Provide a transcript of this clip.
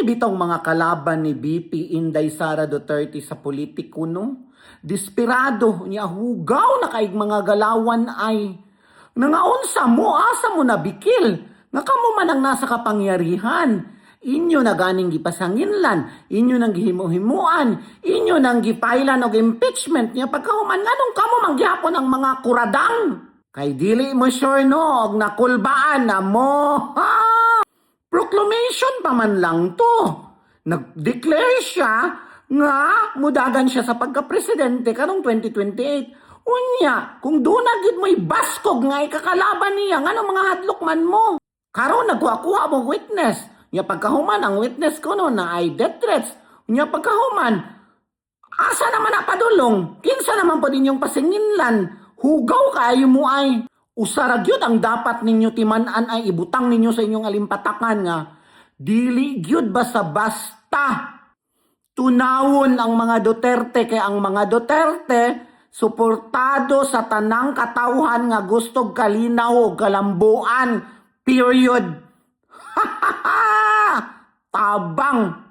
bitong mga kalaban ni BP Inday Sara Duterte sa politiko, no? Desperado niya hugaw na kaig mga galawan ay nangaunsa mo, asa mo nabikil. Nga kamo man ang nasa kapangyarihan. Inyo na ganing gipasanginlan, inyo nang gihimuhimuan, inyo nang gipailan og impeachment niya pagkahuman nganong kamo manggihapon ang mga kuradang. Kay dili mo sure no og nakulbaan na mo. Ha! Proclamation pa man lang to. Nag-declare siya nga mudagan siya sa pagka-presidente karong 2028. Unya, kung doon na gid mo'y baskog nga ikakalaban niya, nga mga hadlok man mo. Karon nagkuha-kuha mo witness. Nya pagkahuman ang witness ko no na ay death threats. Nya pagkahuman, asa naman na padulong? Kinsa naman po ninyong pasinginlan? Hugaw kayo mo ay. Usara gyud ang dapat ninyo timan-an ay ibutang ninyo sa inyong alimpatakan nga. Dili gyud basta-basta. Tunawon ang mga Duterte kay ang mga Duterte suportado sa tanang katawhan nga gustog kalinaw o kalambuan. Period. Tabang.